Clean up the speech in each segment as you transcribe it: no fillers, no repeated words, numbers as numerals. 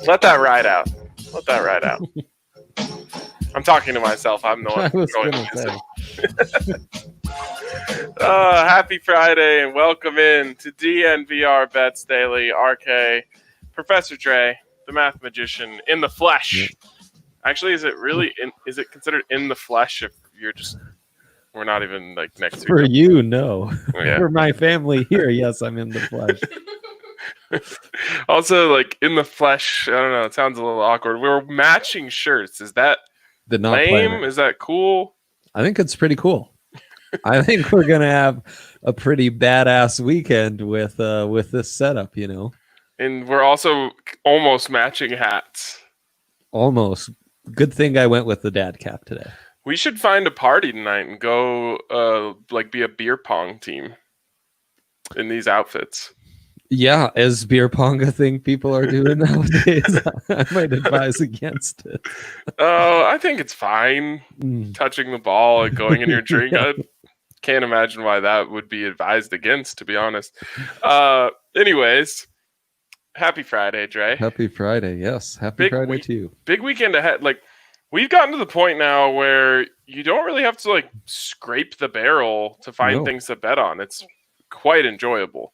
Let that ride out. I'm talking to myself. I'm the one going to happy Friday and welcome in to DNVR Bets Daily. RK, Professor Dre, the math magician in the flesh. Actually, is it considered in the flesh if you're just, we're not even like next to each other? For you, no. Yeah. For my family here, yes, I'm in the flesh. Also, like in the flesh, I don't know. It sounds a little awkward. We're matching shirts. Is that lame? Is that cool? I think it's pretty cool. I think we're gonna have a pretty badass weekend with this setup, you know. And we're also almost matching hats. Almost. Good thing I went with the dad cap today. We should find a party tonight and go be a beer pong team in these outfits. Yeah, is beer pong a thing people are doing nowadays? I might advise against it. Oh, I think it's fine. Touching the ball and going in your drink. Yeah. I can't imagine why that would be advised against, to be honest. Anyways, happy Friday, Dre. Happy Friday, yes. Happy Friday to you. Big weekend ahead. Like, we've gotten to the point now where you don't really have to like scrape the barrel to find things to bet on. It's quite enjoyable.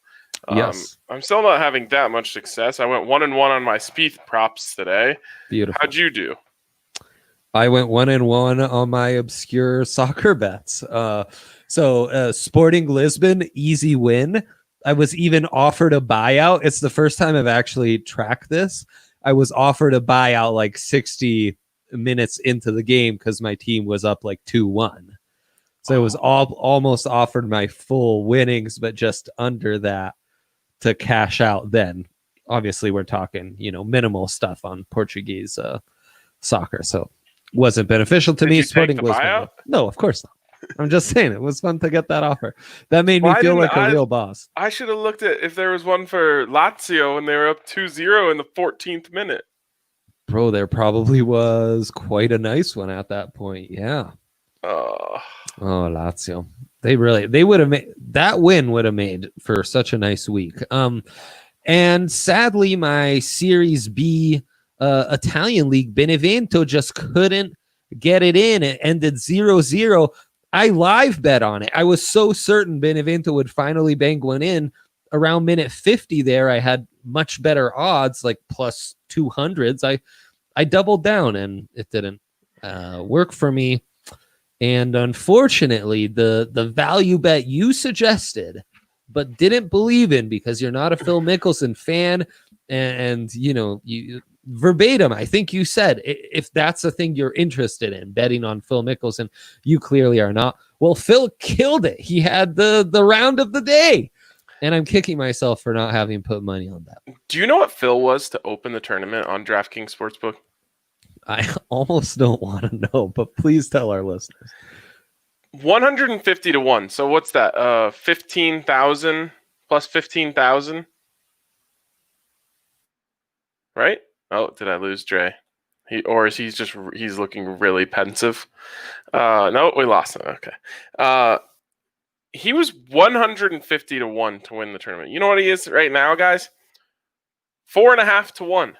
Yes. I'm still not having that much success. I went 1-1 on my Spieth props today. Beautiful. How'd you do? I went 1-1 on my obscure soccer bets. So Sporting Lisbon, easy win. I was even offered a buyout. It's the first time I've actually tracked this. I was offered a buyout like 60 minutes into the game because my team was up like 2-1. So it was almost offered my full winnings, but just under that to cash out then. Obviously, we're talking, minimal stuff on Portuguese soccer. So wasn't beneficial to me. Sporting Lisbon. No, of course not. I'm just saying it was fun to get that offer. That made me feel like a real boss. I should have looked at if there was one for Lazio when they were up 2-0 in the 14th minute. Bro, there probably was quite a nice one at that point. Yeah. Oh, Lazio. They would have made that win would have made for such a nice week. And sadly, my Series B Italian league, Benevento, just couldn't get it in. It ended 0-0. I live bet on it. I was so certain Benevento would finally bang one in. Around minute 50 there, I had much better odds, like plus 200s. I doubled down, and it didn't work for me. And unfortunately, the value bet you suggested but didn't believe in because you're not a Phil Mickelson fan, and you verbatim, I think you said, if that's the thing you're interested in, betting on Phil Mickelson, you clearly are not. Well, Phil killed it. He had the round of the day, and I'm kicking myself for not having put money on that. Do you know what Phil was to open the tournament on DraftKings Sportsbook? I almost don't want to know, but please tell our listeners. 150 to 1. So what's that? 15,000 plus 15,000. Right? Oh, did I lose Dre? He's looking really pensive. No, we lost him. Okay. He was 150 to 1 to win the tournament. You know what he is right now, guys? 4.5 to 1.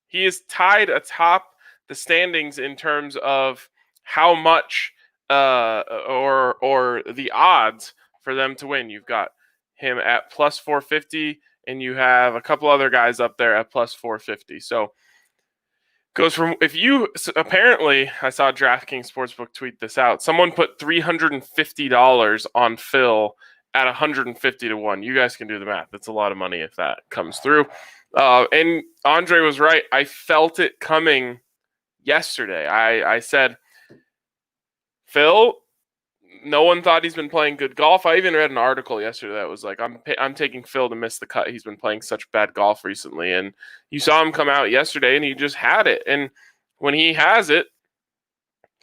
He is tied atop the standings in terms of how much or the odds for them to win. You've got him at plus 450, and you have a couple other guys up there at plus 450. So goes from apparently I saw DraftKings Sportsbook tweet this out. Someone put $350 on Phil at 150 to 1. You guys can do the math. That's a lot of money if that comes through. And Andre was right. I felt it coming yesterday. I said, Phil, no one thought he's been playing good golf. I even read an article yesterday that was like, I'm taking Phil to miss the cut. He's been playing such bad golf recently. And you saw him come out yesterday and he just had it. And when he has it,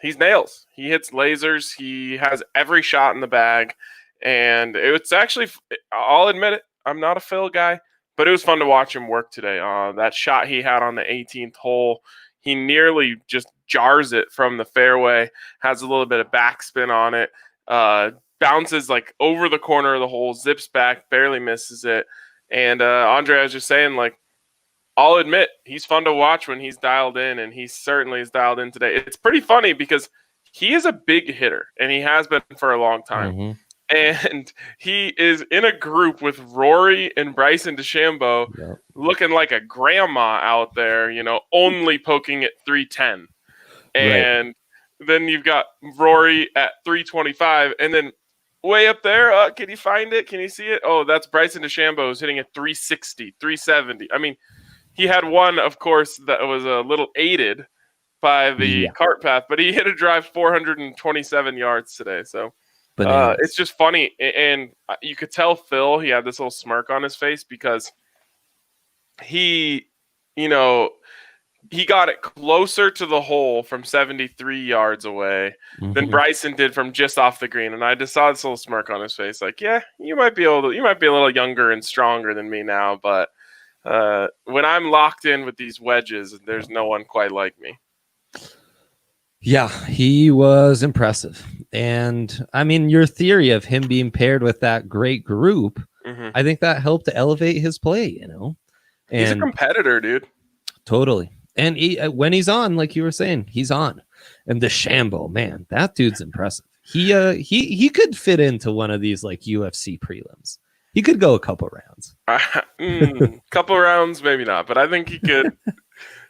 he's nails. He hits lasers. He has every shot in the bag. And it's actually, I'll admit it, I'm not a Phil guy, but it was fun to watch him work today. That shot he had on the 18th hole, he nearly just jars it from the fairway, has a little bit of backspin on it, bounces like over the corner of the hole, zips back, barely misses it. And Andre, I was just saying, like, I'll admit he's fun to watch when he's dialed in, and he certainly is dialed in today. It's pretty funny because he is a big hitter, and he has been for a long time. Mm-hmm. And he is in a group with Rory and Bryson DeChambeau, looking like a grandma out there, only poking at 310. And then you've got Rory at 325, and then way up there, can you find it? Can you see it? Oh, that's Bryson DeChambeau who's hitting at 360, 370. I mean, he had one, of course, that was a little aided by the cart path, but he hit a drive 427 yards today. So it's just funny. And you could tell Phil, he had this little smirk on his face because he got it closer to the hole from 73 yards away than Bryson did from just off the green. And I just saw this little smirk on his face. Like, yeah, you might be a little younger and stronger than me now, but when I'm locked in with these wedges, there's no one quite like me. Yeah, he was impressive. And I mean, your theory of him being paired with that great group, I think that helped to elevate his play, And he's a competitor, dude. Totally. And when he's on, like you were saying, he's on. And DeChambeau, man, that dude's impressive. He could fit into one of these like UFC prelims. He could go a couple rounds. Couple rounds, maybe not, but I think he could.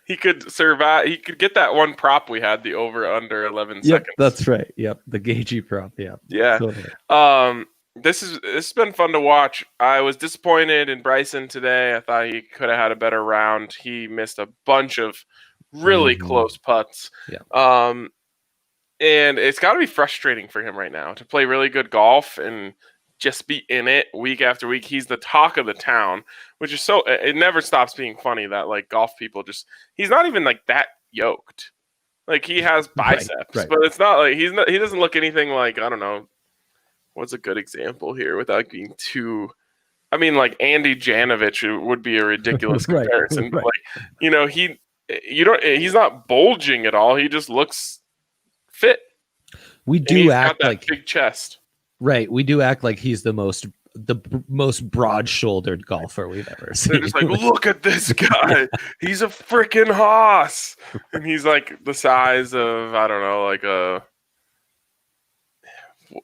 He could survive. He could get that one prop we had, the over under 11 seconds. That's right. Yep, the Gagey prop. Yeah. Totally. This has been fun to watch. I was disappointed in Bryson today. I thought he could have had a better round. He missed a bunch of really close putts. Yeah. And it's got to be frustrating for him right now to play really good golf and just be in it week after week. He's the talk of the town, which is it never stops being funny that like golf people he's not even like that yoked. Like he has biceps, but it's not like he doesn't look anything like, I don't know. What's a good example here without being too, I mean, like Andy Janovich would be a ridiculous comparison. But like, he's not bulging at all. He just looks fit. We do act like big chest. Right. We do act like he's the most broad-shouldered golfer we've ever seen. They're just like, look at this guy. He's a freaking hoss. And he's like the size of, I don't know,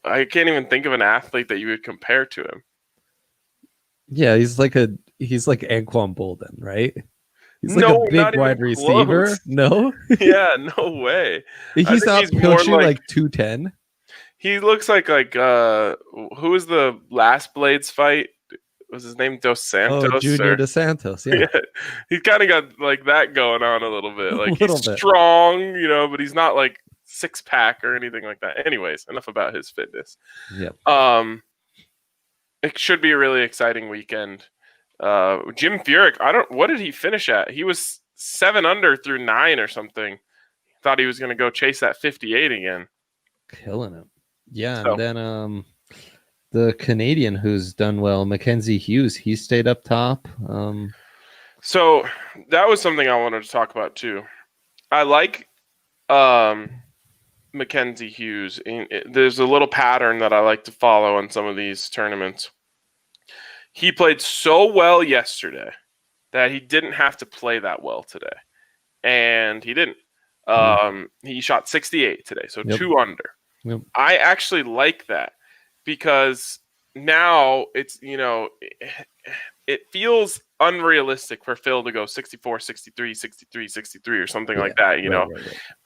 I can't even think of an athlete that you would compare to him. Yeah, he's like Anquan Bolden, right? He's like a big wide receiver. Close. No? Yeah, no way. He's approaching like 210. He looks like who was the last Blades fight? Was his name Dos Santos? Oh, Junior Dos Santos, yeah. He's kind of got like that going on a little bit. Like he's strong, but he's not like six-pack or anything like that. Anyways, enough about his fitness. Yep. It should be a really exciting weekend. Jim Furyk, what did he finish at? He was 7 under through 9 or something. Thought he was going to go chase that 58 again. Killing him. Yeah, and then the Canadian who's done well, Mckenzie Hughes, he stayed up top. So that was something I wanted to talk about too. I like Mckenzie Hughes. There's a little pattern that I like to follow in some of these tournaments. He played so well yesterday that he didn't have to play that well today. And he didn't. He shot 68 today, so 2 under. Yep. I actually like that because now it's, it feels unrealistic for Phil to go 64, 63, 63, 63 or something like that,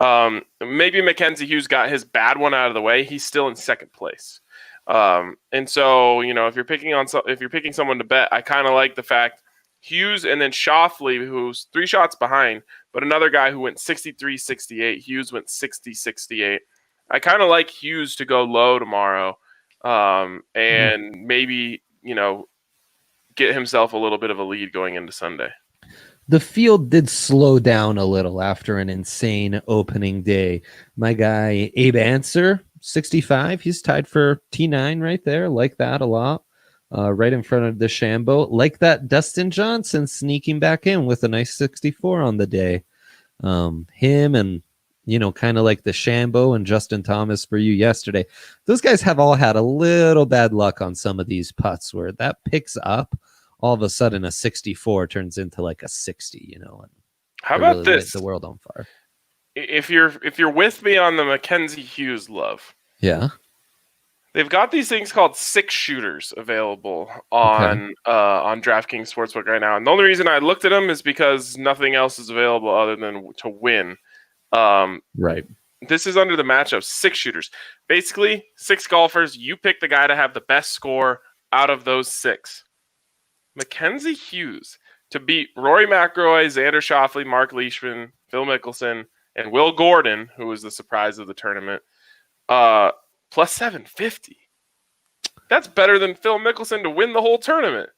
Right. Maybe Mckenzie Hughes got his bad one out of the way. He's still in second place. And so, if you're picking someone to bet, I kind of like the fact Hughes and then Schauffele, who's 3 shots behind, but another guy who went 63, 68. Hughes went 60, 68. I kind of like Hughes to go low tomorrow, and maybe, get himself a little bit of a lead going into Sunday. The field did slow down a little after an insane opening day. My guy, Abe Answer, 65. He's tied for T9 right there. Like that a lot. Right in front of DeChambeau. Like that Dustin Johnson sneaking back in with a nice 64 on the day. Him and, kind of like DeChambeau and Justin Thomas for you yesterday. Those guys have all had a little bad luck on some of these putts where that picks up all of a sudden a 64 turns into like a 60, and how about really this? Lit the world on fire. If you're with me on the Mckenzie Hughes love, yeah, they've got these things called 6-shooters available on DraftKings Sportsbook right now, and the only reason I looked at them is because nothing else is available other than to win. Right. This is under the matchup 6-shooters. Basically, 6 golfers. You pick the guy to have the best score out of those 6. Mckenzie Hughes to beat Rory McIlroy, Xander Schauffele, Mark Leishman, Phil Mickelson, and Will Gordon, who was the surprise of the tournament, plus 750. That's better than Phil Mickelson to win the whole tournament.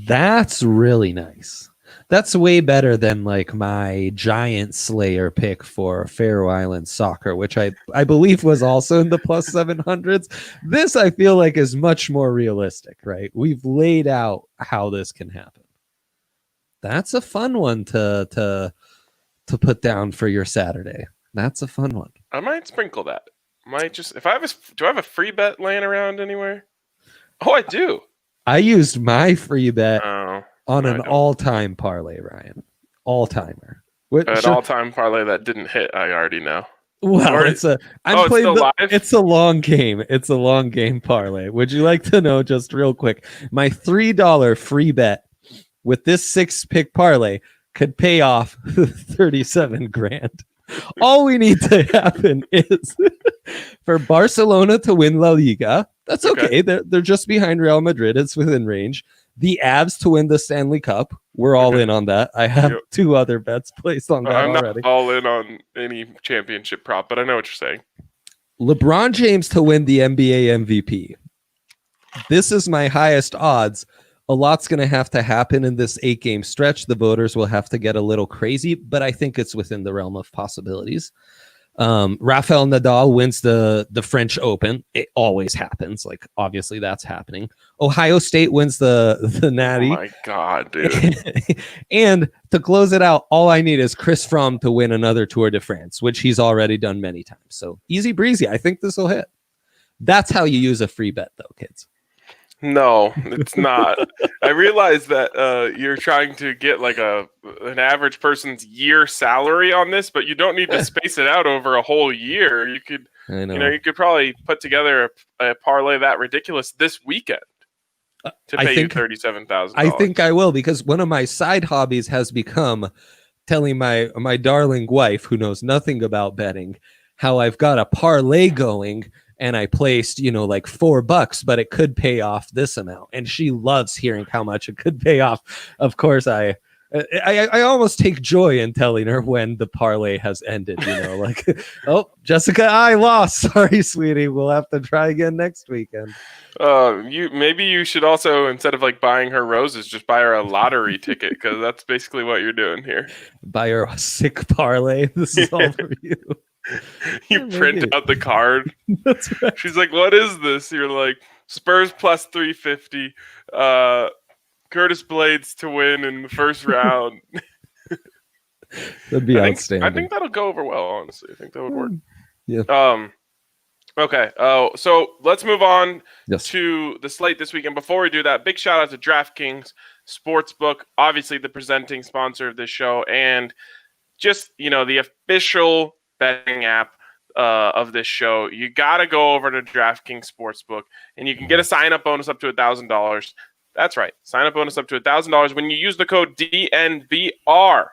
That's really nice. That's way better than like my Giant Slayer pick for Faroe Island Soccer, which I believe was also in the plus 700s. This I feel like is much more realistic, right? We've laid out how this can happen. That's a fun one to put down for your Saturday. That's a fun one. I might sprinkle that. Do I have a free bet laying around anywhere? Oh, I do. I used my free bet on an all-time parlay, Ryan. All-timer. An all-time parlay that didn't hit, I already know. Well, it's a long game. It's a long game parlay. Would you like to know, just real quick, my $3 free bet with this 6-pick parlay could pay off 37 grand. All we need to happen is for Barcelona to win La Liga. That's okay. They're just behind Real Madrid. It's within range. The Avs to win the Stanley Cup. We're all in on that. I have 2 other bets placed on that already. I'm not all in on any championship prop, but I know what you're saying. LeBron James to win the NBA MVP. This is my highest odds. A lot's going to have to happen in this 8-game stretch. The voters will have to get a little crazy, but I think it's within the realm of possibilities. Rafael Nadal wins the French Open. It always happens. Like, obviously that's happening. Ohio State wins the Natty. Oh my God, dude. And to close it out, all I need is Chris Froome to win another Tour de France, which he's already done many times. So easy breezy. I think this will hit. That's how you use a free bet, though, kids. No, it's not. I realize that you're trying to get like an average person's year salary on this, but you don't need to space it out over a whole year. You could, you could probably put together a parlay that ridiculous this weekend to pay you $37,000. I think I will, because one of my side hobbies has become telling my darling wife, who knows nothing about betting, how I've got a parlay going. And I placed, like $4, but it could pay off this amount. And she loves hearing how much it could pay off. Of course, I almost take joy in telling her when the parlay has ended, like, oh, Jessica, I lost. Sorry, sweetie. We'll have to try again next weekend. Maybe you should also, instead of like buying her roses, just buy her a lottery ticket, because that's basically what you're doing here. Buy her a sick parlay. This is all for you. You print out the card. That's right. She's like, what is this? You're like, Spurs plus 350, Curtis Blades to win in the first round. That'd be outstanding. I think that'll go over well, honestly. I think that would work. Yeah. Okay. So let's move on to the slate this weekend. Before we do that, big shout out to DraftKings Sportsbook, obviously the presenting sponsor of this show, and just, the official betting app of this show. You got to go over to DraftKings Sportsbook, and you can get a sign-up bonus up to $1,000. That's right. Sign-up bonus up to $1,000 when you use the code DNVR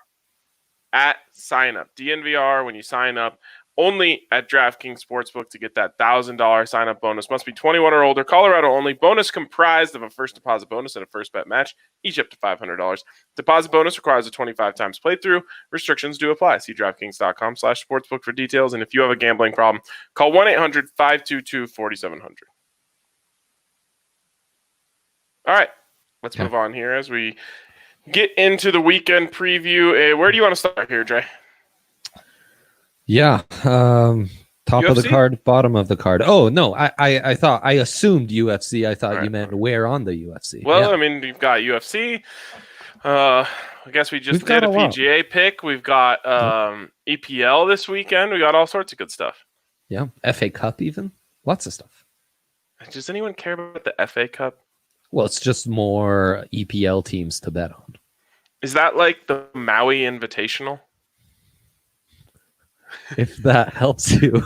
at sign-up. DNVR when you sign up. Only at DraftKings Sportsbook to get that $1,000 sign-up bonus. Must be 21 or older. Colorado only. Bonus comprised of a first deposit bonus and a first bet match, each up to $500. Deposit bonus requires a 25 times playthrough. Restrictions do apply. See DraftKings.com/sportsbook for details. And if you have a gambling problem, call 1-800-522-4700. All right. Let's move on here as we get into the weekend preview. Where do you want to start here, Dre? Yeah. Top UFC? Of the card, bottom of the card. Oh, no. I assumed UFC. I thought you meant where on the UFC. Well, I mean, you've got UFC. I guess we just did a PGA pick. We've got EPL this weekend. We got all sorts of good stuff. Yeah. FA Cup even. Lots of stuff. Does anyone care about the FA Cup? Well, it's just more EPL teams to bet on. Is that like the Maui Invitational? If that helps you,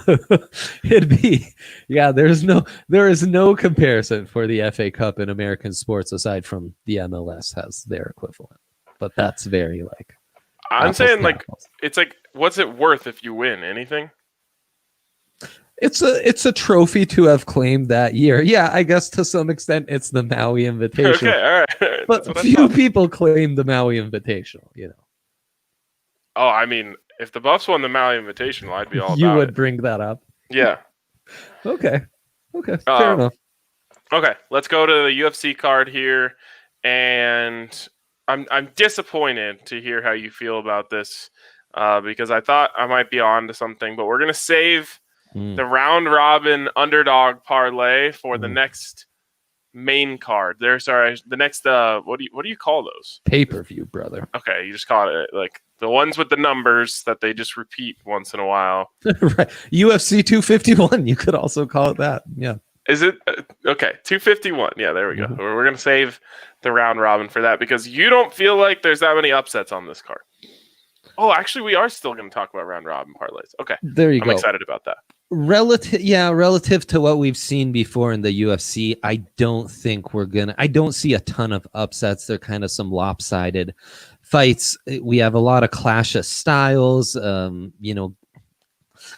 it'd be, yeah, there is no comparison for the FA Cup in American sports aside from the MLS has their equivalent. But that's very like, I'm saying like, it's like, what's it worth if you win? Anything? It's a trophy to have claimed that year. Yeah, I guess to some extent it's the Maui Invitational. Okay, all right. But few people claim the Maui Invitational, you know. Oh, I mean, if the Buffs won the Maui Invitational, I'd be all about it. You would bring that up. Yeah. Okay, fair enough. Okay, let's go to the UFC card here, and I'm disappointed to hear how you feel about this because I thought I might be on to something, but we're gonna save the round robin underdog parlay for the next main card. The next what do you call those? Pay-per-view, brother. Okay, you just call it like the ones with the numbers that they just repeat once in a while. Right. UFC 251, you could also call it that. Yeah. Is it okay? 251. Yeah, there we go. We're gonna save the round robin for that because you don't feel like there's that many upsets on this card. Oh, actually, we are still going to talk about round robin parlays. Okay, there you go. I'm excited about that. Relative to what we've seen before in the UFC, I don't see a ton of upsets. They're kind of some lopsided fights. We have a lot of clash of styles.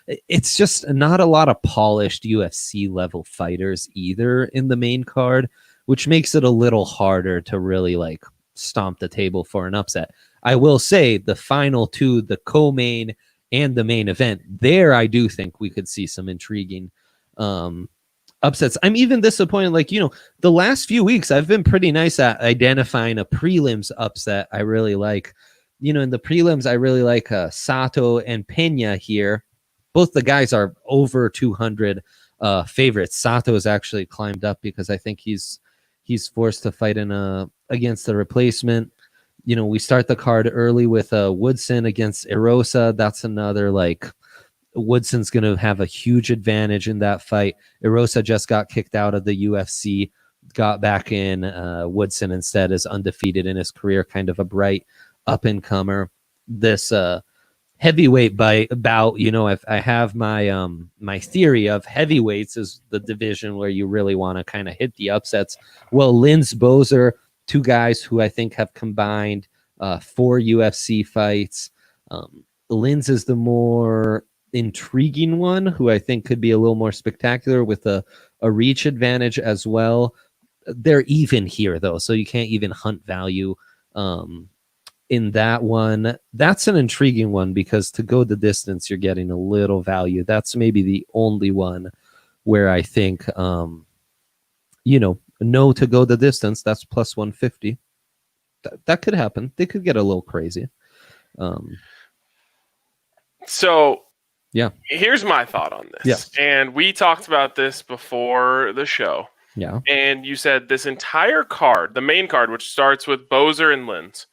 It's just not a lot of polished UFC level fighters either in the main card, which makes it a little harder to really like stomp the table for an upset. I will say the final two, the co-main and the main event, there I do think we could see some intriguing upsets. I'm even disappointed. Like, the last few weeks, I've been pretty nice at identifying a prelims upset I really like. In the prelims, I really like Sato and Pena here. Both the guys are over 200 favorites. Sato has actually climbed up because I think he's forced to fight against the replacement. We start the card early with Woodson against Erosa. That's another Woodson's going to have a huge advantage in that fight. Erosa just got kicked out of the UFC, got back in. Woodson instead is undefeated in his career, kind of a bright up-and-comer. This heavyweight bout, if I have my my theory of heavyweights is the division where you really want to kind of hit the upsets. Well, Linz Bozer, two guys who I think have combined 4 UFC fights. Linz is the more intriguing one, who I think could be a little more spectacular with a reach advantage as well. They're even here, though, so you can't even hunt value in that one. That's an intriguing one because to go the distance, you're getting a little value. That's maybe the only one where I think, no to go the distance. That's plus 150. That could happen. They could get a little crazy. So, yeah. Here's my thought on this. Yes. And we talked about this before the show. Yeah. And you said this entire card, the main card, which starts with Bozer and Linz,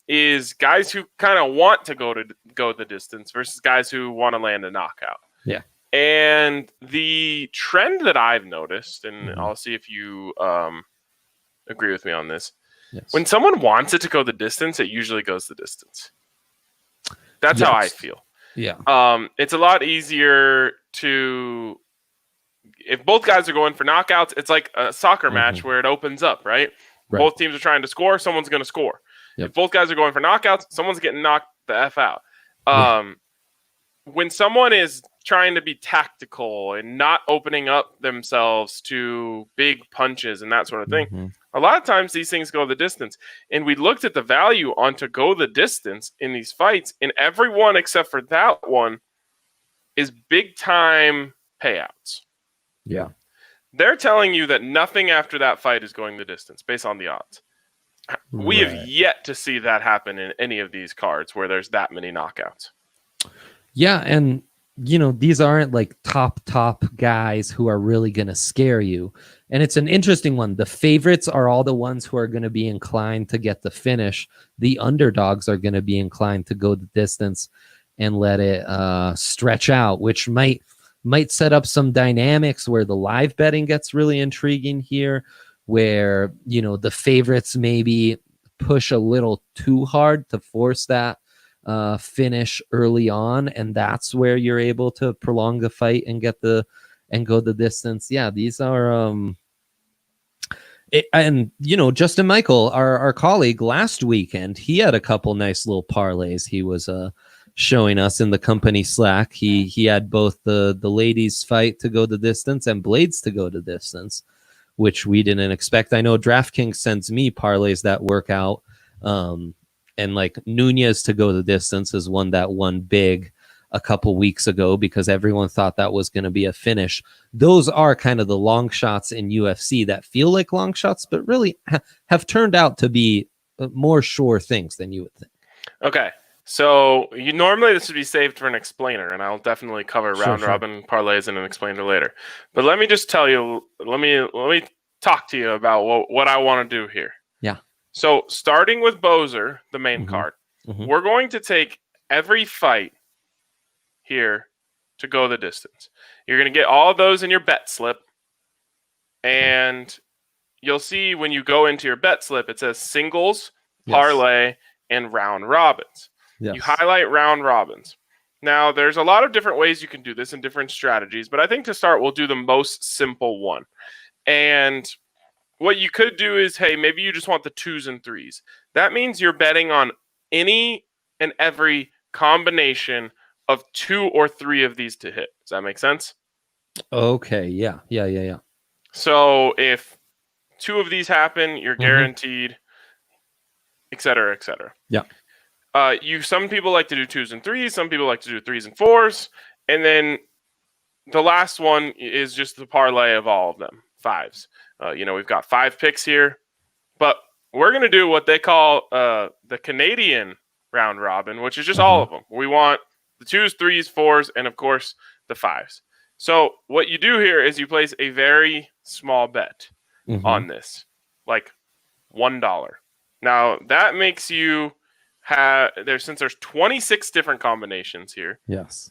is guys who kind of want to go the distance versus guys who want to land a knockout. Yeah. And the trend that I've noticed, and I'll see if you agree with me on this, when someone wants it to go the distance, it usually goes the distance. That's how I feel. Yeah. It's a lot easier to, if both guys are going for knockouts, it's like a soccer match where it opens up, right? Both teams are trying to score, someone's going to score. If both guys are going for knockouts, someone's getting knocked the F out. When someone is trying to be tactical and not opening up themselves to big punches and that sort of thing, a lot of times these things go the distance. And we looked at the value on to go the distance in these fights, and everyone except for that one is big time payouts. Yeah. They're telling you that nothing after that fight is going the distance based on the odds. We have yet to see that happen in any of these cards where there's that many knockouts. Yeah, and these aren't like top guys who are really going to scare you. And it's an interesting one. The favorites are all the ones who are going to be inclined to get the finish. The underdogs are going to be inclined to go the distance and let it stretch out, which might set up some dynamics where the live betting gets really intriguing here, where, the favorites maybe push a little too hard to force that finish early on, and that's where you're able to prolong the fight and go the distance. Yeah, these are Justin Michael, our colleague last weekend, he had a couple nice little parlays he was showing us in the company Slack. He had both the ladies fight to go the distance and blades to go the distance, which we didn't expect. I know DraftKings sends me parlays that work out. And like Nunez to go the distance is one that won big a couple weeks ago because everyone thought that was going to be a finish. Those are kind of the long shots in UFC that feel like long shots, but really have turned out to be more sure things than you would think. Okay. So normally this would be saved for an explainer, and I'll definitely cover round robin parlays and an explainer later. But let me just tell you, let me talk to you about what I want to do here. Yeah. So starting with Bozer, the main card, we're going to take every fight here to go the distance. You're going to get all of those in your bet slip, and you'll see when you go into your bet slip, it says singles, parlay, and round robins. Yes. You highlight round robins. Now, there's a lot of different ways you can do this and different strategies, but I think to start, we'll do the most simple one. And what you could do is, hey, maybe you just want the 2s and 3s. That means you're betting on any and every combination of 2 or 3 of these to hit. Does that make sense? Okay, yeah. So if 2 of these happen, you're guaranteed, et cetera, et cetera. Yeah. Some people like to do 2s and 3s. Some people like to do 3s and 4s. And then the last one is just the parlay of all of them, 5s. We've got 5 picks here. But we're going to do what they call the Canadian round robin, which is just all of them. We want the 2s, 3s, 4s, and, of course, the 5s. So what you do here is you place a very small bet on this, like $1. Now, that makes you since there's 26 different combinations here. Yes.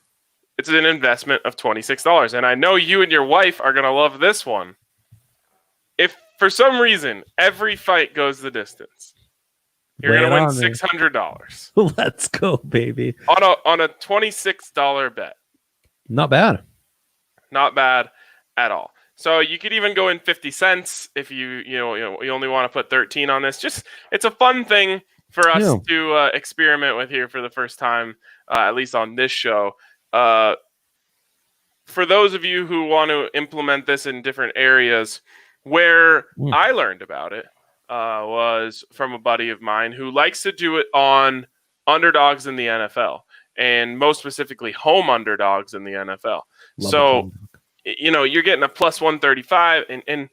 It's an investment of $26. And I know you and your wife are going to love this one. If for some reason every fight goes the distance, you're going to win $600. Let's go, baby. On a $26 bet. Not bad. Not bad at all. So you could even go in 50 cents if you only want to put 13 on this. Just it's a fun thing for us to experiment with here for the first time, at least on this show. For those of you who want to implement this in different areas, where I learned about it was from a buddy of mine who likes to do it on underdogs in the NFL, and most specifically home underdogs in the NFL. You're getting a plus 135, and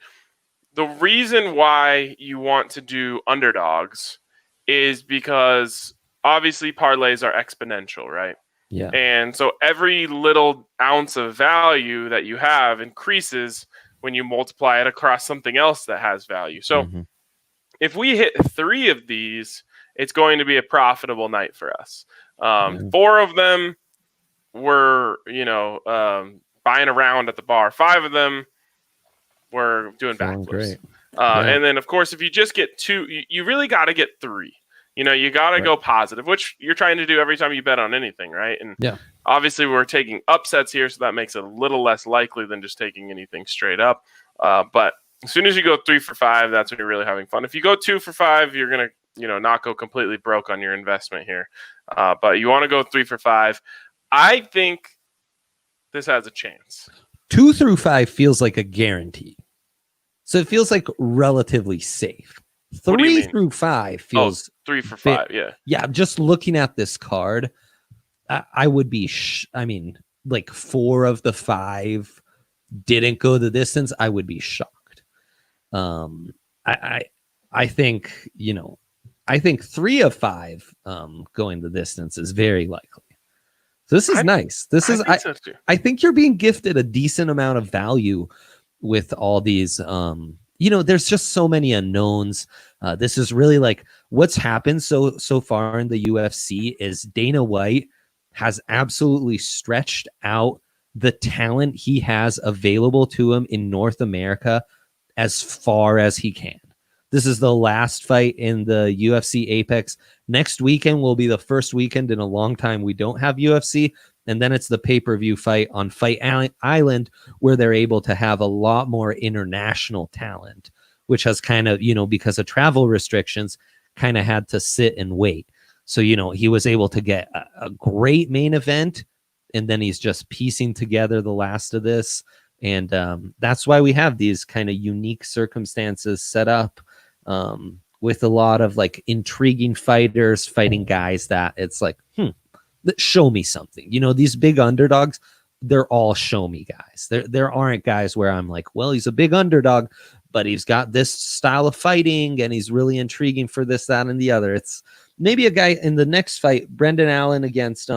the reason why you want to do underdogs is because obviously parlays are exponential, right? Yeah. And so every little ounce of value that you have increases when you multiply it across something else that has value. So if we hit 3 of these, it's going to be a profitable night for us. 4 of them were, buying around at the bar. 5 of them were doing backflips. And then, of course, if you just get 2, you really got to get 3. You got to go positive, which you're trying to do every time you bet on anything, right? And obviously we're taking upsets here, so that makes it a little less likely than just taking anything straight up. But as soon as you go 3 for 5, that's when you're really having fun. If you go 2 for 5, you're going to not go completely broke on your investment here. But you want to go 3 for 5. I think this has a chance. 2 through 5 feels like a guarantee. So it feels like relatively safe. 3 through 5 feels 3 for 5. Yeah. Just looking at this card, I would be, 4 of the 5 didn't go the distance. I would be shocked. I think, I think 3 of 5 going the distance is very likely. So this is nice. I think you're being gifted a decent amount of value with all these. There's just so many unknowns. This is really like what's happened so far in the UFC is Dana White has absolutely stretched out the talent he has available to him in North America as far as he can. This is the last fight in the UFC Apex. Next weekend will be the first weekend in a long time we don't have UFC. And then it's the pay-per-view fight on Fight Island, where they're able to have a lot more international talent, which has kind of, because of travel restrictions, kind of had to sit and wait. So, he was able to get a great main event, and then he's just piecing together the last of this. And that's why we have these kind of unique circumstances set up with a lot of like intriguing fighters fighting guys that it's like, show me something. These big underdogs, they're all show me guys. There aren't guys where I'm like, well, he's a big underdog, but he's got this style of fighting and he's really intriguing for this, that, and the other. It's maybe a guy in the next fight, Brendan Allen against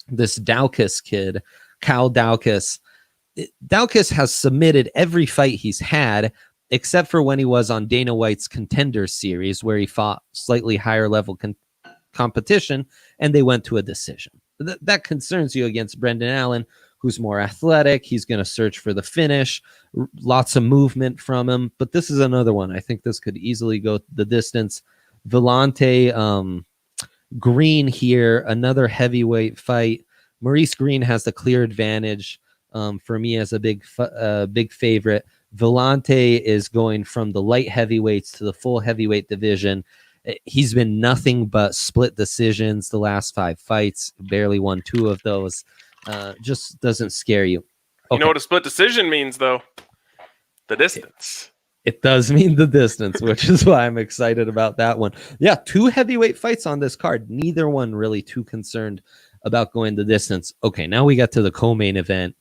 this Daukaus kid, Kyle Daukaus. Daukaus has submitted every fight he's had, except for when he was on Dana White's Contender Series, where he fought slightly higher level competition, and they went to a decision. That concerns you against Brendan Allen, who's more athletic. He's going to search for the finish, lots of movement from him. But this is another one. I think this could easily go the distance. Villante Green here, another heavyweight fight. Maurice Green has the clear advantage for me as a big favorite. Villante is going from the light heavyweights to the full heavyweight division. He's been nothing but split decisions the last 5 fights, barely won 2 of those. Just doesn't scare you. Okay. You know what a split decision means, though? The distance. It does mean the distance, which is why I'm excited about that one. Yeah, 2 heavyweight fights on this card. Neither one really too concerned about going the distance. Okay, now we got to the co-main event.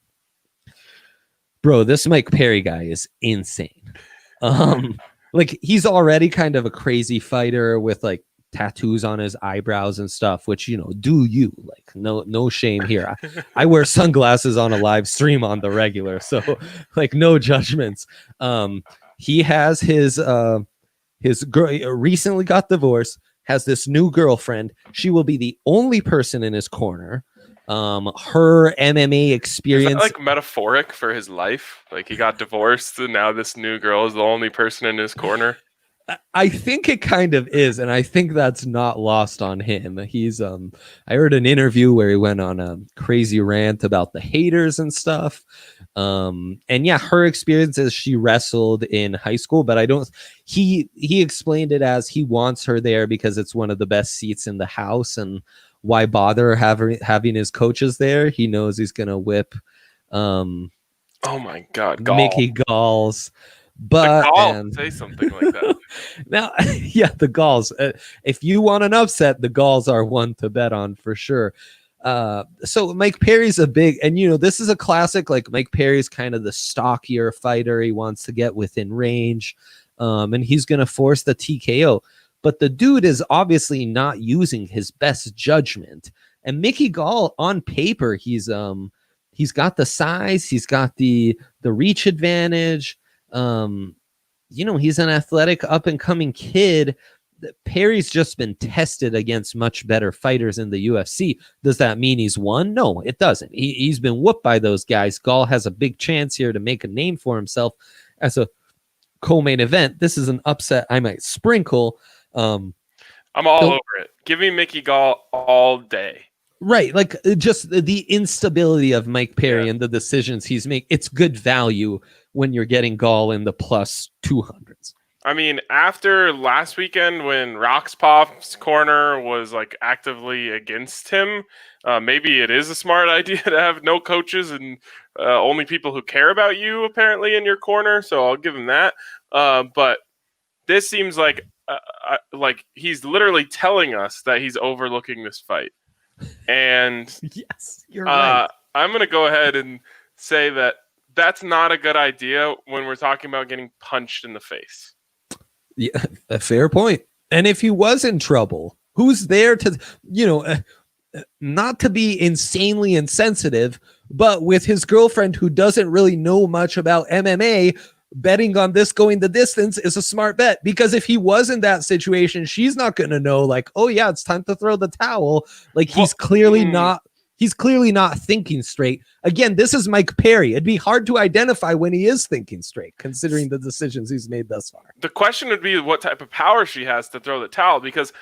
Bro, this Mike Perry guy is insane. Like, he's already kind of a crazy fighter with like tattoos on his eyebrows and stuff, which, do you, like, no shame here. I wear sunglasses on a live stream on the regular, so like no judgments. He has his girl recently got divorced, has this new girlfriend. She will be the only person in his corner. Her MMA experience, is that like metaphoric for his life? Like, he got divorced and now this new girl is the only person in his corner. I think it kind of is, and I think that's not lost on him. He's I heard an interview where he went on a crazy rant about the haters and stuff. And yeah, her experience is she wrestled in high school, but he explained it as he wants her there because it's one of the best seats in the house, and why bother having his coaches there? He knows he's gonna whip oh my god, Mickey Galls. But say something like that. Now, yeah, the Galls. If you want an upset, the Galls are one to bet on for sure. So Mike Perry's a big, and this is a classic. Like, Mike Perry's kind of the stockier fighter. He wants to get within range, and he's gonna force the TKO. But the dude is obviously not using his best judgment. And Mickey Gall, on paper, he's got the size, he's got the reach advantage. He's an athletic up and coming kid. Perry's just been tested against much better fighters in the UFC. Does that mean he's won? No, it doesn't. He's been whooped by those guys. Gall has a big chance here to make a name for himself as a co-main event. This is an upset I might sprinkle. I'm all over it. Give me Mickey Gall all day. Right, like just the instability of Mike Perry and the decisions he's making. It's good value when you're getting Gall in the plus 200s. I mean, after last weekend when Roxpoff's corner was like actively against him, maybe it is a smart idea to have no coaches and only people who care about you apparently in your corner. So I'll give him that. But this seems like he's literally telling us that he's overlooking this fight. And yes, you're right. I'm going to go ahead and say that that's not a good idea when we're talking about getting punched in the face. Yeah, a fair point. And if he was in trouble, who's there to, not to be insanely insensitive, but with his girlfriend who doesn't really know much about MMA, betting on this going the distance is a smart bet, because if he was in that situation, she's not going to know, like, oh yeah, it's time to throw the towel. Like, he's clearly not He's clearly not thinking straight. Again, this is Mike Perry. It'd be hard to identify when he is thinking straight, considering the decisions he's made thus far. The question would be what type of power she has to throw the towel, because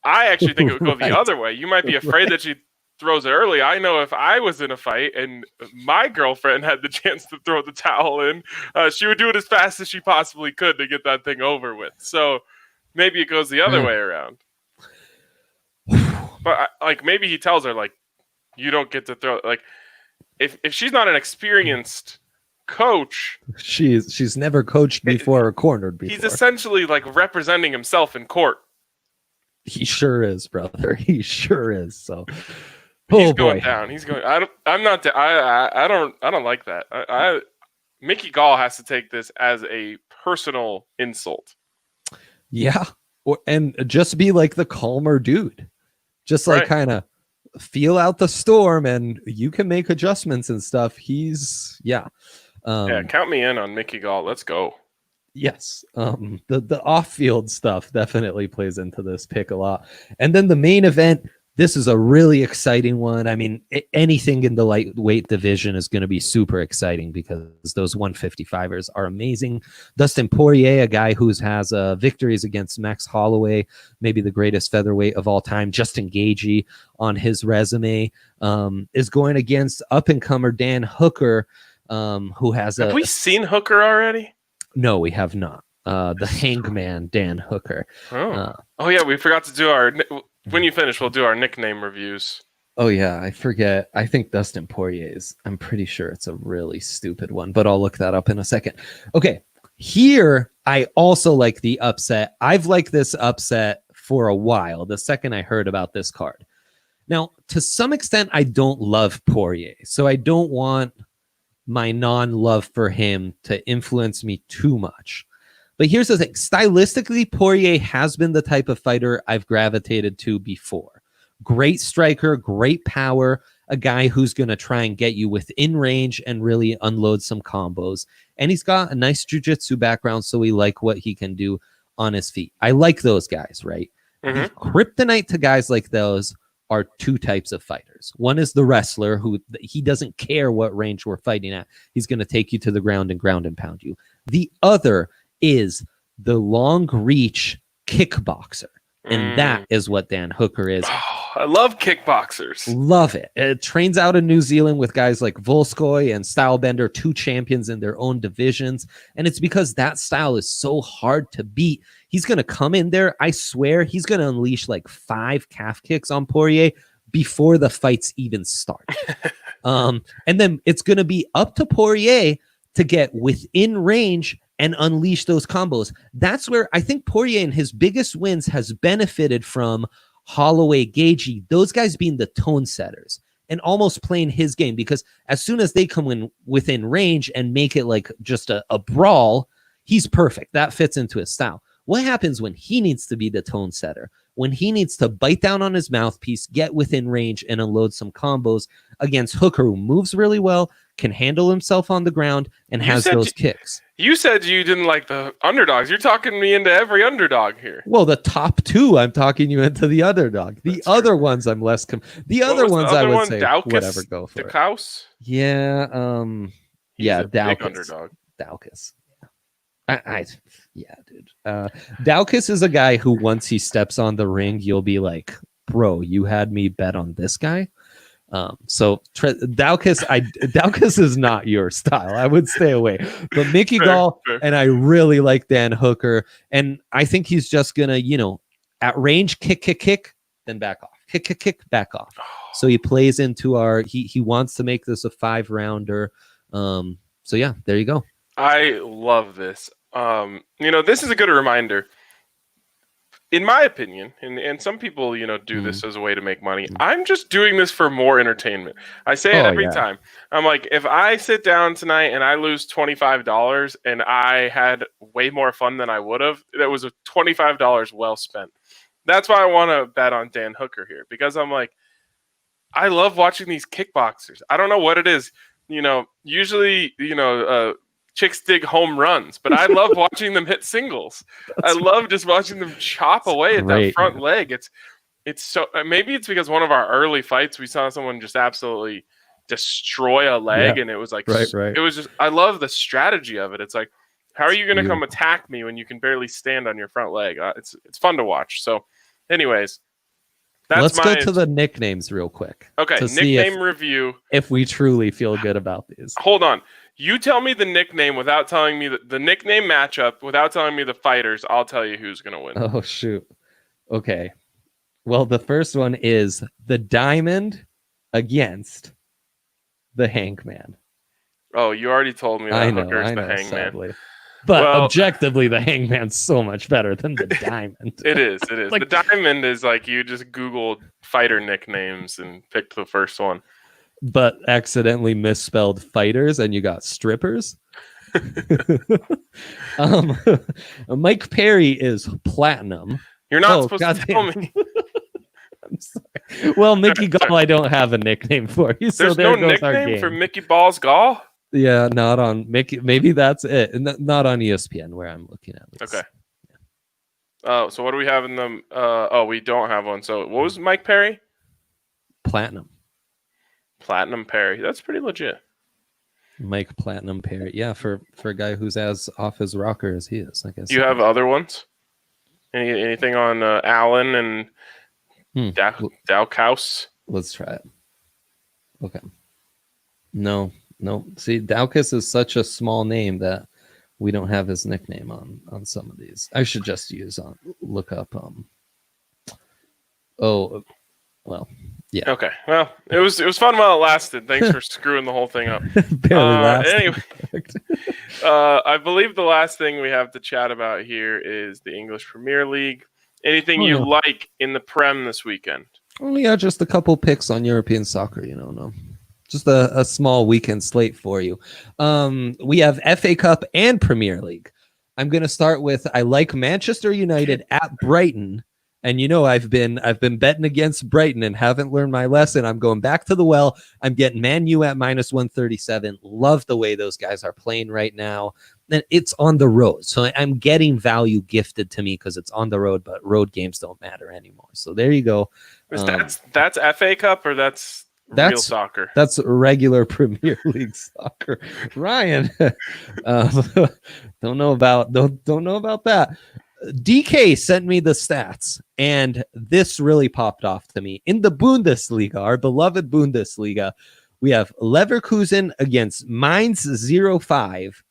I actually think it would go the other way. You might be afraid that she throws it early. I know if I was in a fight and my girlfriend had the chance to throw the towel in, she would do it as fast as she possibly could to get that thing over with. So maybe it goes the other way around. But maybe he tells her, like, you don't get to throw. Like, if she's not an experienced coach, she's never coached before or cornered before. He's essentially like representing himself in court. He sure is, brother. He sure is. So he's going down. He's going. I don't like that. Mickey Gall has to take this as a personal insult. Yeah, and just be like the calmer dude. Just like kind of feel out the storm, and you can make adjustments and stuff. Count me in on Mickey Gall. Let's go. Yes. The off-field stuff definitely plays into this pick a lot. And then the main event, this is a really exciting one. I mean, anything in the lightweight division is going to be super exciting because those 155ers are amazing. Dustin Poirier, a guy who has victories against Max Holloway, maybe the greatest featherweight of all time, Justin Gaethje on his resume, is going against up-and-comer Dan Hooker, who has Have we seen Hooker already? No, we have not. The Hangman, Dan Hooker. Oh yeah, we forgot to do our... When you finish, we'll do our nickname reviews. Oh, yeah, I forget. I think Dustin Poirier's. I'm pretty sure it's a really stupid one, but I'll look that up in a second. Okay, here, I also like the upset. I've liked this upset for a while, the second I heard about this card. Now, to some extent, I don't love Poirier, so I don't want my non-love for him to influence me too much. But here's the thing. Stylistically, Poirier has been the type of fighter I've gravitated to before. Great striker, great power, a guy who's going to try and get you within range and really unload some combos. And he's got a nice jiu-jitsu background, so we like what he can do on his feet. I like those guys, right? Mm-hmm. The kryptonite to guys like those are two types of fighters. One is the wrestler who he doesn't care what range we're fighting at. He's going to take you to the ground and pound you. The other is the long reach kickboxer. And that is what Dan Hooker is. Oh, I love kickboxers. Love it. It trains out in New Zealand with guys like Volskoy and Stylebender, two champions in their own divisions. And it's because that style is so hard to beat. He's going to come in there. I swear he's going to unleash like 5 calf kicks on Poirier before the fights even start. And then it's going to be up to Poirier to get within range and unleash those combos. That's where I think Poirier in his biggest wins has benefited from Holloway, Gaethje, those guys being the tone setters and almost playing his game, because as soon as they come in within range and make it like just a brawl, he's perfect. That fits into his style. What happens when he needs to be the tone setter? When he needs to bite down on his mouthpiece, get within range, and unload some combos against Hooker, who moves really well, can handle himself on the ground, and has those kicks. You said you didn't like the underdogs. You're talking me into every underdog here. Well, the top 2, I'm talking you into the underdog. The other ones, I'm less. The other ones, I would say, Daukus? Whatever, go for it. Daukus? Yeah, Daukus. Big underdog. Daukus. Yeah, dude. Daukus is a guy who, once he steps on the ring, you'll be like, bro, you had me bet on this guy. Daukus is not your style. I would stay away. But Mickey Gall, and I really like Dan Hooker, and I think he's just gonna, at range, kick, then back off. Kick, back off. So he plays into our. He wants to make this a 5-rounder. So yeah, there you go. I love this. This is a good reminder. In my opinion, and some people, do this as a way to make money. I'm just doing this for more entertainment. I say it every time. I'm like, if I sit down tonight and I lose $25 and I had way more fun than I would have, that was a $25 well spent. That's why I want to bet on Dan Hooker here, because I'm like, I love watching these kickboxers. I don't know what it is. Usually, chicks dig home runs, but I love watching them hit singles. I love just watching them chop away at that front leg. It's so maybe it's because one of our early fights we saw someone just absolutely destroy a leg, and it was like right. It was just I love the strategy of it. It's like, how are you going to come attack me when you can barely stand on your front leg? It's fun to watch. So, anyways, let's go to the nicknames real quick. Okay, nickname review. If we truly feel good about these, hold on. You tell me the nickname without telling me the nickname matchup without telling me the fighters. I'll tell you who's going to win. Oh shoot. Okay. Well, the first one is the Diamond against the Hangman. Oh, you already told me that. I know, the Hangman. Sadly. But objectively, the Hangman's so much better than the Diamond. It is. Like, the Diamond is like you just Googled fighter nicknames and picked the first one. But accidentally misspelled fighters and you got strippers. Mike Perry is Platinum. You're not supposed to tell me. I'm sorry. Well, Mickey Gall, I don't have a nickname for you. So there's no nickname for Mickey Balls Gall? Yeah, not on Mickey. Maybe that's it. Not on ESPN where I'm looking at least. Okay. Oh, so what do we have in them? We don't have one. So what was Mike Perry? Platinum Perry. That's pretty legit. Mike Platinum Perry. Yeah, for a guy who's as off his rocker as he is, I guess. Do you have other ones? Anything on Allen and Daukaus? Let's try it. Okay. No. See, Daukaus is such a small name that we don't have his nickname on some of these. I should just look up. Yeah. Okay. Well, it was fun while it lasted. Thanks for screwing the whole thing up. Anyway, I believe the last thing we have to chat about here is the English Premier League. Anything you like in the Prem this weekend? Oh yeah, just a couple picks on European soccer. No, just a small weekend slate for you. We have FA Cup and Premier League. I'm going to start with I like Manchester United at Brighton. And I've been betting against Brighton and haven't learned my lesson. I'm going back to the well. I'm getting Man U at -137. Love the way those guys are playing right now. And it's on the road. So I'm getting value gifted to me because it's on the road, but road games don't matter anymore. So there you go. That's FA Cup or that's real soccer? That's regular Premier League soccer. Ryan, don't know about that. DK sent me the stats, and this really popped off to me. In the Bundesliga, our beloved Bundesliga, we have Leverkusen against Mainz 05.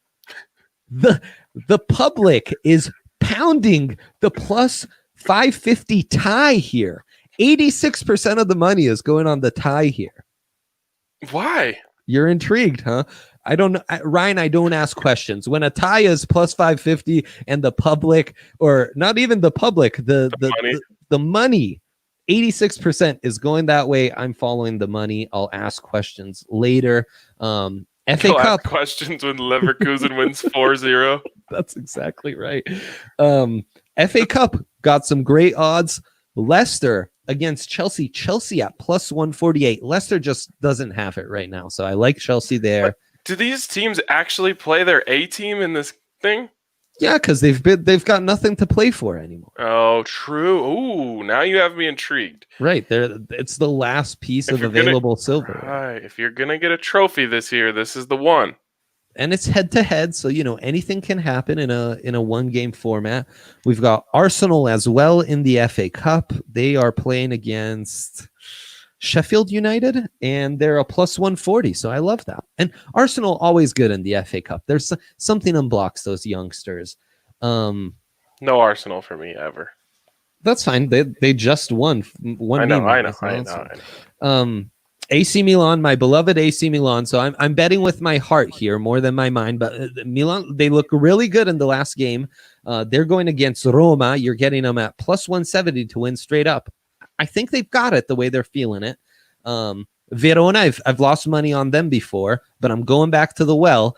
The public is pounding the plus 550 tie here. 86% of the money is going on the tie here. Why? You're intrigued, huh? I don't know, Ryan. I don't ask questions. When a tie is plus 550 and the public, or not even the public, the money, 86% is going that way. I'm following the money. I'll ask questions later. FA Cup questions when Leverkusen wins 4-0. That's exactly right. FA Cup got some great odds. Leicester against Chelsea. Chelsea at plus 148. Leicester just doesn't have it right now, so I like Chelsea there. Do these teams actually play their A team in this thing? Yeah, because they've got nothing to play for anymore. Oh, true. Ooh, now you have me intrigued. Right there, it's the last piece of available silver. Right. If you're gonna get a trophy this year, this is the one. And it's head to head, so anything can happen in a one game format. We've got Arsenal as well in the FA Cup. They are playing against Sheffield United, and they're a plus 140. So I love that. And Arsenal always good in the FA Cup. There's something unblocks those youngsters. No Arsenal for me ever. That's fine. They just won one. I know. AC Milan, my beloved AC Milan. So I'm betting with my heart here more than my mind. But Milan, they look really good in the last game. They're going against Roma. You're getting them at plus 170 to win straight up. I think they've got it the way they're feeling it. Verona, I've lost money on them before, but I'm going back to the well.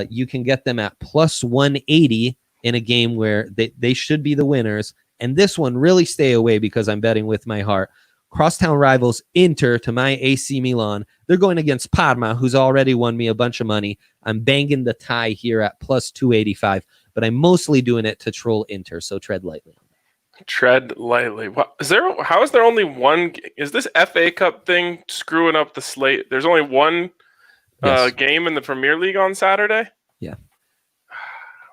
You can get them at plus 180 in a game where they should be the winners. And this one, really stay away because I'm betting with my heart. Crosstown rivals Inter to my AC Milan. They're going against Parma, who's already won me a bunch of money. I'm banging the tie here at plus 285, but I'm mostly doing it to troll Inter, so tread lightly. Tread lightly. What is there? How is there only one? Is this FA Cup thing screwing up the slate? There's only one game in the Premier League on Saturday. Yeah.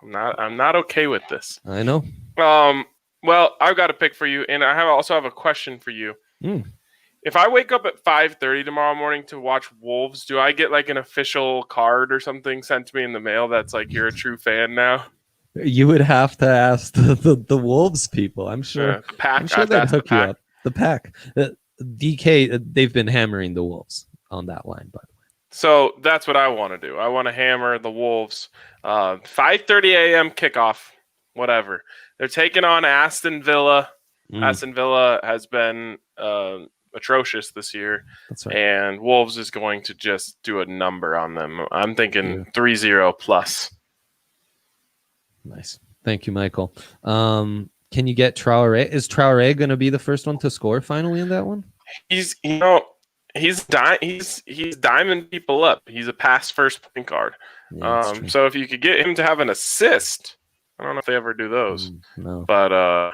I'm not okay with this. I know. Well, I've got a pick for you, and I also have a question for you. If I wake up at 5:30 tomorrow morning to watch Wolves, do I get like an official card or something sent to me in the mail that's like you're a true fan now? You would have to ask the Wolves people. I'm sure. The pack. I'm sure they'd hook you up. The pack. DK. They've been hammering the Wolves on that line, by the way. So that's what I want to do. I want to hammer the Wolves. 5:30 a.m. kickoff. Whatever. They're taking on Aston Villa. Aston Villa has been atrocious this year. That's right. And Wolves is going to just do a number on them. I'm thinking 3-0 plus. Nice. Thank you, Michael. Can you get Traore? Is Traore going to be the first one to score finally in that one? He's diming people up. He's a pass first point guard. Yeah, so if you could get him to have an assist, I don't know if they ever do those. No. But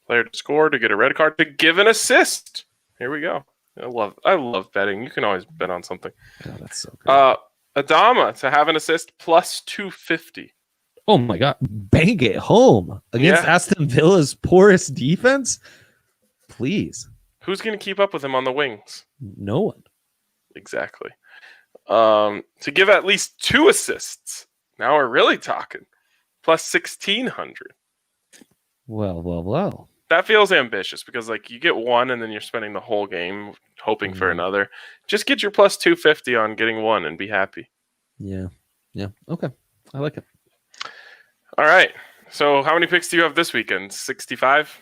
player to score, to get a red card, to give an assist. Here we go. I love betting. You can always bet on something. Oh, that's so great. Adama to have an assist plus 250. Oh my God. Bang it home against Aston Villa's poorest defense. Please. Who's going to keep up with him on the wings? No one. Exactly. To give at least 2 assists. Now we're really talking. Plus 1,600. Well. That feels ambitious because like you get one and then you're spending the whole game hoping for another. Just get your plus 250 on getting one and be happy. Yeah. Okay. I like it. All right. So how many picks do you have this weekend? 65?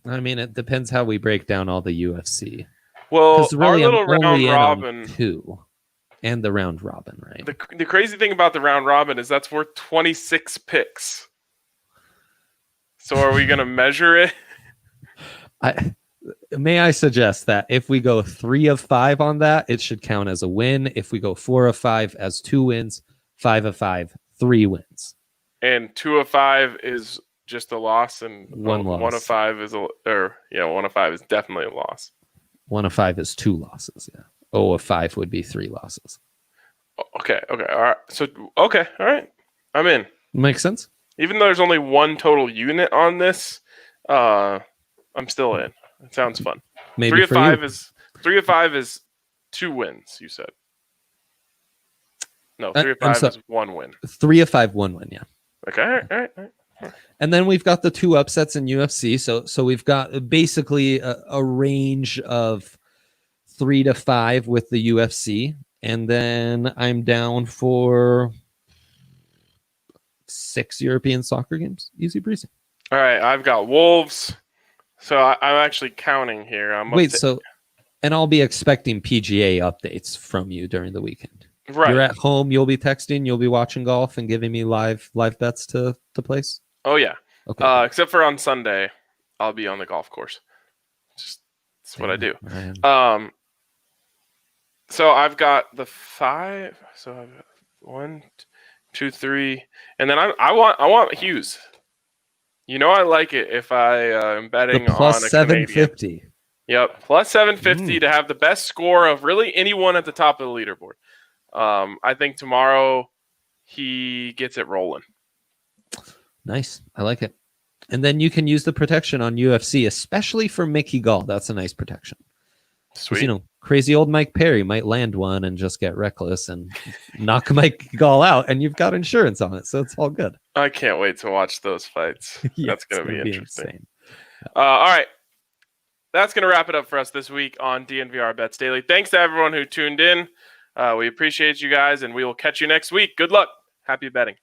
I mean, it depends how we break down all the UFC. Well, really, our little round robin. 2 and the round robin, right? The crazy thing about the round robin is that's worth 26 picks. So are we going to measure it? May I suggest that if we go 3 of 5 on that, it should count as a win. If we go 4 of 5 as 2 wins, 5 of 5, 3 wins. And 2 of 5 is just a loss, and 1 loss. 1 of 5 is 1 of 5 is definitely a loss. 1 of 5 is 2 losses. Yeah. 0 of 5 would be 3 losses. Okay. All right. So all right. I'm in. Makes sense. Even though there's only 1 total unit on this, I'm still in. It sounds fun. Maybe 3 of 5 is 2 wins. You said. No, 3 of 5 is 1 win. 3 of 5, 1 win. Yeah. Okay. All right. And then we've got the 2 upsets in UFC. So we've got basically a range of 3 to 5 with the UFC. And then I'm down for 6 European soccer games. Easy breezy. All right. I've got Wolves. So I'm actually counting here. And I'll be expecting PGA updates from you during the weekend. Right. You're at home. You'll be texting. You'll be watching golf and giving me live bets to place. Oh yeah. Okay. Except for on Sunday, I'll be on the golf course. That's what I do. So I've got the 5. So I've got 1, 2, 3, and then I want Hughes. You know I like it if I am betting the plus on a 750. Canadian. Yep, plus 750 to have the best score of really anyone at the top of the leaderboard. I think tomorrow he gets it rolling. Nice. I like it. And then you can use the protection on UFC, especially for Mickey Gall. That's a nice protection. Sweet. Crazy old Mike Perry might land one and just get reckless and knock Mike Gall out, and you've got insurance on it, so it's all good. I can't wait to watch those fights. That's going to be interesting. Insane. All right. That's going to wrap it up for us this week on DNVR Bets Daily. Thanks to everyone who tuned in. We appreciate you guys, and we will catch you next week. Good luck. Happy betting.